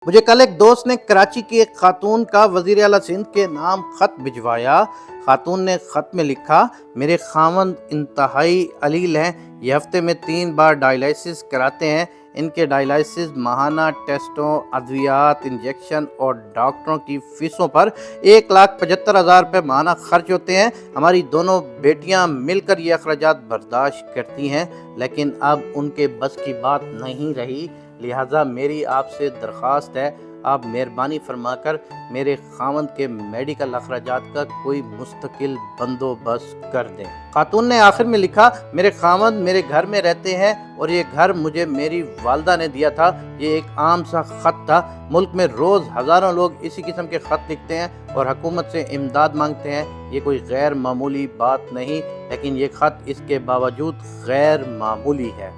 مجھے کل ایک دوست نے کراچی کی ایک خاتون کا وزیر اعلیٰ سندھ کے نام خط بھجوایا۔ خاتون نے خط میں لکھا، میرے خاوند انتہائی علیل ہیں، یہ ہفتے میں 3 بار ڈائیلائسس کراتے ہیں۔ ان کے ڈائیلائسس ماہانہ ٹیسٹوں، ادویات، انجیکشن اور ڈاکٹروں کی فیسوں پر 1,75,000 روپے ماہانہ خرچ ہوتے ہیں۔ ہماری دونوں بیٹیاں مل کر یہ اخراجات برداشت کرتی ہیں، لیکن اب ان کے بس کی بات نہیں رہی، لہٰذا میری آپ سے درخواست ہے، آپ مہربانی فرما کر میرے خاوند کے میڈیکل اخراجات کا کوئی مستقل بندوبست کر دیں۔ خاتون نے آخر میں لکھا، میرے خاوند میرے گھر میں رہتے ہیں اور یہ گھر مجھے میری والدہ نے دیا تھا۔ یہ ایک عام سا خط تھا۔ ملک میں روز ہزاروں لوگ اسی قسم کے خط لکھتے ہیں اور حکومت سے امداد مانگتے ہیں۔ یہ کوئی غیر معمولی بات نہیں، لیکن یہ خط اس کے باوجود غیر معمولی ہے۔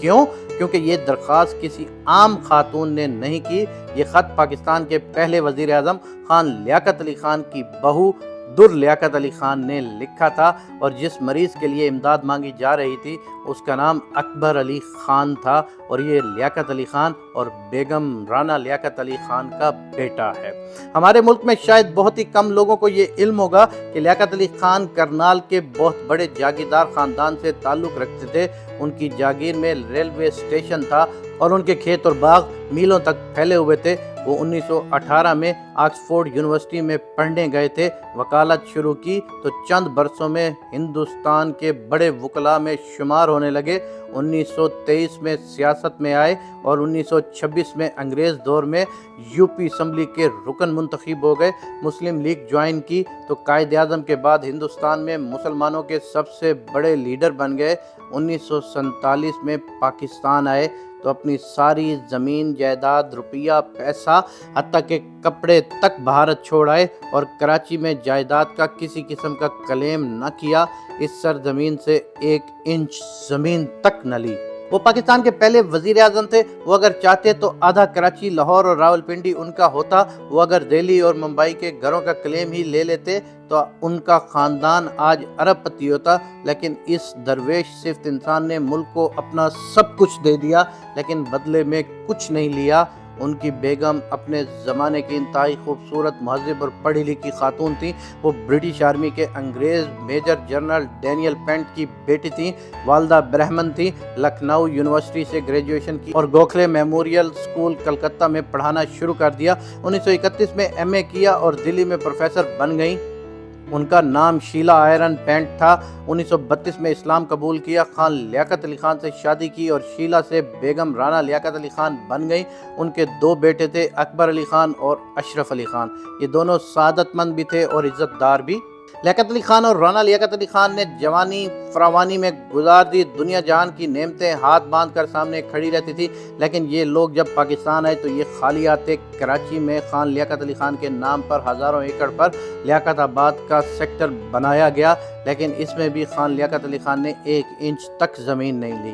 کیوں؟ کیونکہ یہ درخواست کسی عام خاتون نے نہیں کی۔ یہ خط پاکستان کے پہلے وزیر اعظم خان لیاقت علی خان کی بہو در لیاقت علی خان نے لکھا تھا، اور جس مریض کے لیے امداد مانگی جا رہی تھی اس کا نام اکبر علی خان تھا، اور یہ لیاقت علی خان اور بیگم رانا لیاقت علی خان کا بیٹا ہے۔ ہمارے ملک میں شاید بہت ہی کم لوگوں کو یہ علم ہوگا کہ لیاقت علی خان کرنال کے بہت بڑے جاگیردار خاندان سے تعلق رکھتے تھے۔ ان کی جاگیر میں ریلوے اسٹیشن تھا اور ان کے کھیت اور باغ میلوں تک پھیلے ہوئے تھے۔ وہ 1918 میں آکسفورڈ یونیورسٹی میں پڑھنے گئے تھے، وکالت شروع کی تو چند برسوں میں ہندوستان کے بڑے وکلاء میں شمار ہونے لگے۔ 1923 میں سیاست میں آئے اور 1926 میں انگریز دور میں یوپی اسمبلی کے رکن منتخب ہو گئے۔ مسلم لیگ جوائن کی تو قائد اعظم کے بعد ہندوستان میں مسلمانوں کے سب سے بڑے لیڈر بن گئے۔ 1947 میں پاکستان آئے تو اپنی ساری زمین، جائیداد، روپیہ، پیسہ، حتیٰ کہ کپڑے تک بھارت چھوڑ آئے اور کراچی میں جائیداد کا کسی قسم کا کلیم نہ کیا۔ اس سرزمین سے 1 انچ زمین تک نہ لی۔ وہ پاکستان کے پہلے وزیر اعظم تھے۔ وہ اگر چاہتے تو آدھا کراچی، لاہور اور راولپنڈی ان کا ہوتا۔ وہ اگر دہلی اور ممبئی کے گھروں کا کلیم ہی لے لیتے تو ان کا خاندان آج ارب پتی ہوتا، لیکن اس درویش صفت انسان نے ملک کو اپنا سب کچھ دے دیا، لیکن بدلے میں کچھ نہیں لیا۔ ان کی بیگم اپنے زمانے کی انتہائی خوبصورت، مہذب اور پڑھی لکھی خاتون تھیں۔ وہ برٹش آرمی کے انگریز میجر جنرل ڈینیل پینٹ کی بیٹی تھیں۔ والدہ برہمن تھیں۔ لکھنؤ یونیورسٹی سے گریجویشن کی اور گوکھلے میموریل اسکول کلکتہ میں پڑھانا شروع کر دیا۔ 1931 میں ایم اے کیا اور دلی میں پروفیسر بن گئیں۔ ان کا نام شیلا آئرن پینٹ تھا۔ 1932 میں اسلام قبول کیا۔ خان لیاقت علی خان سے شادی کی اور شیلا سے بیگم رانا لیاقت علی خان بن گئیں۔ ان کے 2 بیٹے تھے، اکبر علی خان اور اشرف علی خان۔ یہ دونوں سعادت مند بھی تھے اور عزت دار بھی۔ لیاقت علی خان اور رانا لیاقت علی خان نے جوانی فراوانی میں گزار دی۔ دنیا جہان کی نعمتیں ہاتھ باندھ کر سامنے کھڑی رہتی تھی، لیکن یہ لوگ جب پاکستان آئے تو یہ خالی آتے۔ کراچی میں خان لیاقت علی خان کے نام پر ہزاروں ایکڑ پر لیاقت آباد کا سیکٹر بنایا گیا، لیکن اس میں بھی خان لیاقت علی خان نے 1 انچ تک زمین نہیں لی۔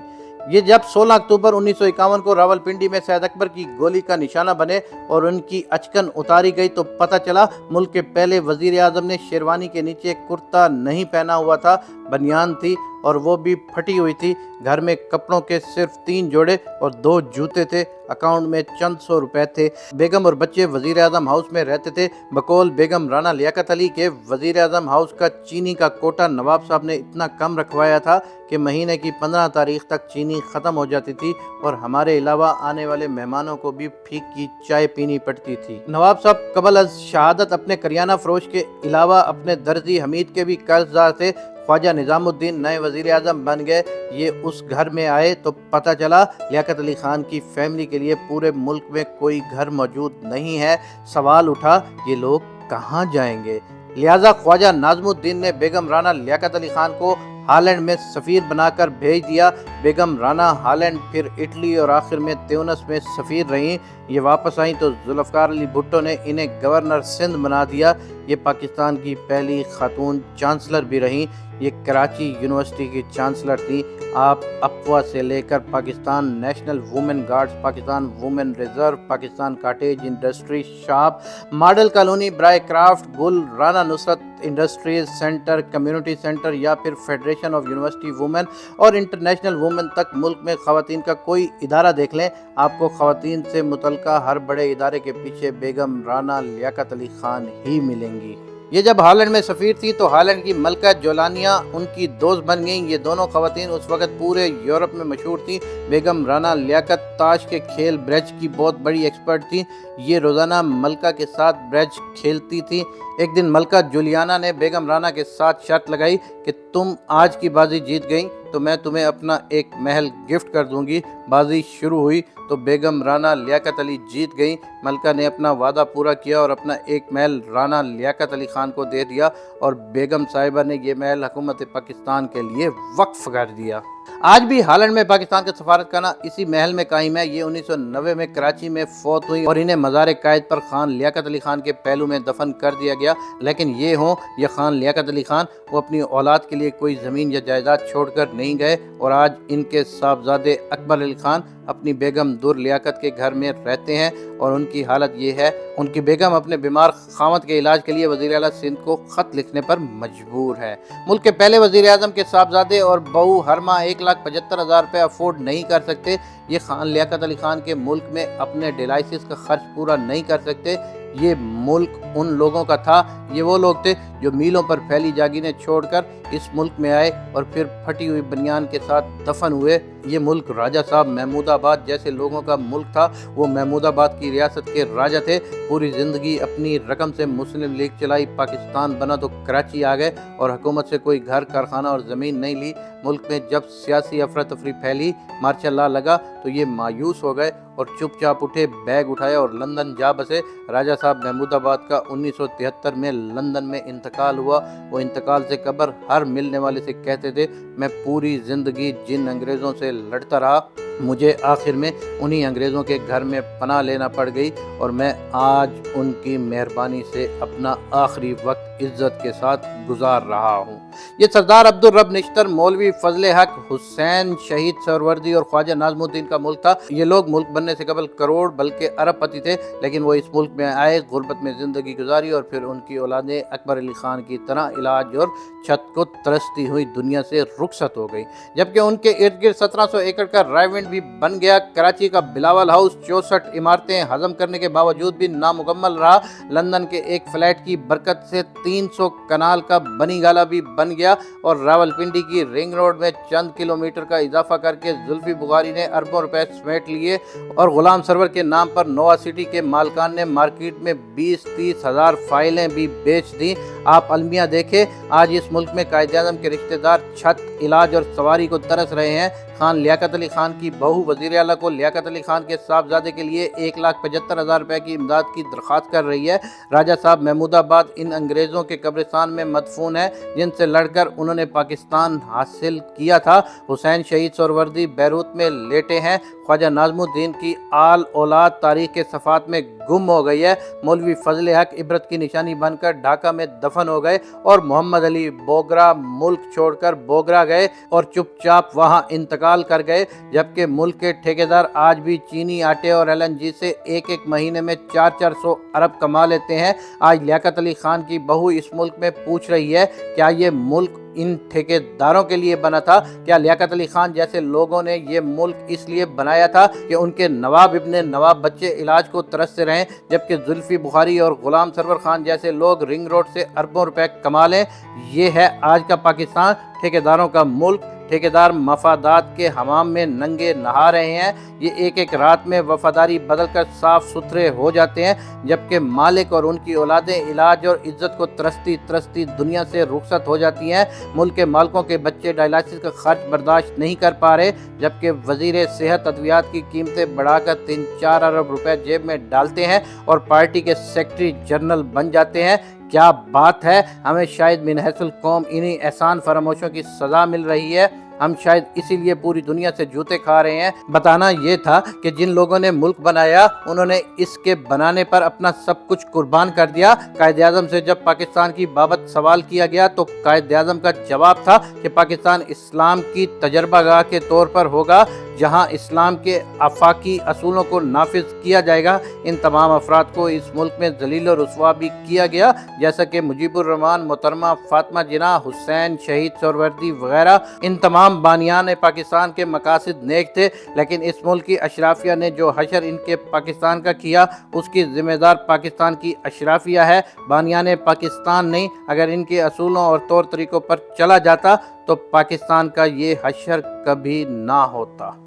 یہ جب 16 اکتوبر 1951 کو راولپنڈی میں سید اکبر کی گولی کا نشانہ بنے اور ان کی اچکن اتاری گئی تو پتہ چلا ملک کے پہلے وزیر اعظم نے شیروانی کے نیچے کرتا نہیں پہنا ہوا تھا، بنیان تھی اور وہ بھی پھٹی ہوئی تھی۔ گھر میں کپڑوں کے صرف 3 جوڑے اور 2 جوتے تھے۔ اکاؤنٹ میں چند سو روپے تھے۔ بیگم اور بچے وزیر اعظم ہاؤس میں رہتے تھے۔ بقول بیگم رانا لیاقت علی کے وزیر اعظم ہاؤس کا چینی کا کوٹا نواب صاحب نے اتنا کم رکھوایا تھا کہ مہینے کی 15 تاریخ تک چینی ختم ہو جاتی تھی اور ہمارے علاوہ آنے والے مہمانوں کو بھی پھیکی چائے پینی پڑتی تھی۔ نواب صاحب قبل از شہادت اپنے کریانہ فروش کے علاوہ اپنے درزی حمید کے بھی قرض دار تھے۔ خواجہ نظام الدین نئے وزیر اعظم بن گئے۔ یہ اس گھر میں آئے تو پتہ چلا لیاقت علی خان کی فیملی کے لیے پورے ملک میں کوئی گھر موجود نہیں ہے۔ سوال اٹھا، یہ لوگ کہاں جائیں گے؟ لہٰذا خواجہ ناظم الدین نے بیگم رانا لیاقت علی خان کو ہالینڈ میں سفیر بنا کر بھیج دیا۔ بیگم رانا ہالینڈ، پھر اٹلی اور آخر میں تیونس میں سفیر رہیں۔ یہ واپس آئیں تو ذوالفقار علی بھٹو نے انہیں گورنر سندھ بنا دیا۔ یہ پاکستان کی پہلی خاتون چانسلر بھی رہیں۔ یہ کراچی یونیورسٹی کی چانسلر تھیں۔ آپ اقوا سے لے کر Pakistan national women guards, Pakistan women reserve, Pakistan cottage industry shop, model colony, برائے کرافٹ، گل، Rana Nusrat industries centre, community centre یا پھر فیڈریشن آف یونیورسٹی وومن اور انٹرنیشنل وومن تک ملک میں خواتین کا کوئی ادارہ دیکھ لیں، آپ کو خواتین سے متعلقہ ہر بڑے ادارے کے پیچھے بیگم رانا لیاقت علی خان ہی ملیں گی۔ یہ جب ہالینڈ میں سفیر تھی تو ہالینڈ کی ملکہ جولانیہ ان کی دوست بن گئیں۔ یہ دونوں خواتین اس وقت پورے یورپ میں مشہور تھیں۔ بیگم رانا لیاقت تاش کے کھیل برج کی بہت بڑی ایکسپرٹ تھیں۔ یہ روزانہ ملکہ کے ساتھ برج کھیلتی تھیں۔ ایک دن ملکہ جولیانا نے بیگم رانا کے ساتھ شرط لگائی کہ تم آج کی بازی جیت گئیں تو میں تمہیں اپنا ایک محل گفٹ کر دوں گی۔ بازی شروع ہوئی تو بیگم رانا لیاقت علی جیت گئیں۔ ملکہ نے اپنا وعدہ پورا کیا اور اپنا ایک محل رانا لیاقت علی خان کو دے دیا اور بیگم صاحبہ نے یہ محل حکومت پاکستان کے لیے وقف کر دیا۔ آج بھی ہالینڈ میں پاکستان کا سفارتخانہ اسی محل میں قائم ہے۔ یہ 1990 میں کراچی میں فوت ہوئی اور انہیں مزار قائد پر خان لیاقت علی خان کے پہلو میں دفن کر دیا گیا۔ لیکن یہ ہوں یا خان لیاقت علی خان، وہ اپنی اولاد کے لیے کوئی زمین یا جائیداد چھوڑ کر نہیں گئے اور آج ان کے صاحبزادے اکبر علی خان اپنی بیگم در لیاقت کے گھر میں رہتے ہیں اور ان کی حالت یہ ہے، ان کی بیگم اپنے بیمار خاوند کے علاج کے لیے وزیر اعلیٰ سندھ کو خط لکھنے پر مجبور ہے۔ ملک کے پہلے وزیر اعظم کے صاحبزادے اور بہو ہر ماہ 1,75,000 روپے افورڈ نہیں کر سکتے۔ یہ خان لیاقت علی خان کے ملک میں اپنے ڈیلائسس کا خرچ پورا نہیں کر سکتے۔ یہ ملک ان لوگوں کا تھا، یہ وہ لوگ تھے جو میلوں پر پھیلی جاگیریں چھوڑ کر اس ملک میں آئے اور پھر پھٹی ہوئی بنیان کے ساتھ دفن ہوئے۔ یہ ملک راجہ صاحب محمود آباد جیسے لوگوں کا ملک تھا۔ وہ محمود آباد کی ریاست کے راجہ تھے، پوری زندگی اپنی رقم سے مسلم لیگ چلائی، پاکستان بنا تو کراچی آ گئے اور حکومت سے کوئی گھر، کارخانہ اور زمین نہیں لی۔ ملک میں جب سیاسی افراتفری پھیلی، مارشل لا لگا تو یہ مایوس ہو گئے اور چپ چاپ اٹھے، بیگ اٹھایا اور لندن جا بسے۔ راجہ صاحب محمود آباد کا 1973 میں لندن میں انتقال ہوا۔ وہ انتقال سے قبل ہر ملنے والے سے کہتے تھے، میں پوری زندگی جن انگریزوں سے لڑتا رہا، مجھے آخر میں انہی انگریزوں کے گھر میں پناہ لینا پڑ گئی اور میں آج ان کی مہربانی سے اپنا آخری وقت عزت کے ساتھ گزار رہا ہوں۔ یہ سردار عبدالرب نشتر، مولوی فضل حق، حسین شہید سہروردی اور خواجہ ناظم الدین کا ملک تھا۔ یہ لوگ ملک بننے سے قبل کروڑ بلکہ ارب پتی تھے، لیکن وہ اس ملک میں آئے، غربت میں زندگی گزاری اور پھر ان کی اولادیں اکبر علی خان کی طرح علاج اور چھت کو ترستی ہوئی دنیا سے رخصت ہو گئی۔ جبکہ ان کے ارد گرد 1700 ایکڑ کا رائیونڈ بھی بن گیا۔ کراچی کا بلاول ہاؤس 64 عمارتیں ہضم کرنے کے باوجود بھی نامکمل رہا۔ لندن کے ایک فلیٹ کی برکت سے 300 کنال کا بنی گالا بھی بن گیا اور راولپنڈی کی رنگ روڈ میں چند کلومیٹر کا اضافہ کر کے زلفی بخاری نے اربوں روپے سمیٹ لیے اور غلام سرور کے نام پر نوا سٹی کے مالکان نے مارکیٹ میں 20-30 ہزار فائلیں بھی بیچ دیں۔ آپ المیہ دیکھیں، آج اس ملک میں قائد اعظم کے رشتہ دار چھت، علاج اور سواری کو ترس رہے ہیں۔ خان لیاقت علی خان کی بہو وزیر اعلیٰ کو لیاقت علی خان کے صاحبزادے کے لیے 1,75,000 روپے کی امداد کی درخواست کر رہی ہے۔ راجہ صاحب محمود آباد ان انگریزوں کے قبرستان میں مدفون ہے جن سے لڑ کر انہوں نے پاکستان حاصل کیا تھا۔ حسین شہید سہروردی بیروت میں لیٹے ہیں۔ خواجہ ناظم الدین کی آل اولاد تاریخ کے صفحات میں گم ہو گئی ہے۔ مولوی فضل حق عبرت کی نشانی بن کر ڈھاکہ میں دفن ہو گئے اور محمد علی بوگرا ملک چھوڑ کر بوگرا گئے اور چپ چاپ وہاں انتقال کر گئے۔ جبکہ ملک کے ٹھیکیدار آج بھی چینی آٹے اور LNG سے ایک مہینے میں 400 ارب کما لیتے ہیں۔ آج لیاقت علی خان کی بہو اس ملک میں پوچھ رہی ہے، کیا یہ ملک ان ٹھیکیداروں کے لیے بنا تھا؟ کیا لیاقت علی خان جیسے لوگوں نے یہ ملک اس لیے بنایا تھا کہ ان کے نواب ابن نواب بچے علاج کو ترستے رہیں، جبکہ زلفی بخاری اور غلام سرور خان جیسے لوگ رنگ روڈ سے اربوں روپے کما لیں؟ یہ ہے آج کا پاکستان، ٹھیکیداروں کا ملک۔ ٹھیکیدار مفادات کے حمام میں ننگے نہا رہے ہیں۔ یہ ایک رات میں وفاداری بدل کر صاف ستھرے ہو جاتے ہیں، جبکہ مالک اور ان کی اولادیں علاج اور عزت کو ترستی دنیا سے رخصت ہو جاتی ہیں۔ ملک کے مالکوں کے بچے ڈائلائسس کا خرچ برداشت نہیں کر پا رہے، جبکہ وزیر صحت ادویات کی قیمتیں بڑھا کر 3-4 ارب روپے جیب میں ڈالتے ہیں اور پارٹی کے سیکرٹری جنرل بن جاتے ہیں۔ کیا بات ہے! ہمیں شاید من حیث القوم انہی احسان فراموشوں کی سزا مل رہی ہے۔ ہم شاید اسی لیے پوری دنیا سے جوتے کھا رہے ہیں۔ بتانا یہ تھا کہ جن لوگوں نے ملک بنایا انہوں نے اس کے بنانے پر اپنا سب کچھ قربان کر دیا۔ قائد اعظم سے جب پاکستان کی بابت سوال کیا گیا تو قائد اعظم کا جواب تھا کہ پاکستان اسلام کی تجربہ گاہ کے طور پر ہوگا جہاں اسلام کے آفاقی اصولوں کو نافذ کیا جائے گا۔ ان تمام افراد کو اس ملک میں ذلیل و رسوا بھی کیا گیا، جیسا کہ مجیب الرحمان، محترمہ فاطمہ جناح، حسین شہید سہروردی وغیرہ۔ ان تمام بانیان پاکستان کے مقاصد نیک تھے، لیکن اس ملک کی اشرافیہ نے جو حشر ان کے پاکستان کا کیا اس کی ذمہ دار پاکستان کی اشرافیہ ہے، بانیان پاکستان نہیں۔ اگر ان کے اصولوں اور طور طریقوں پر چلا جاتا تو پاکستان کا یہ حشر کبھی نہ ہوتا۔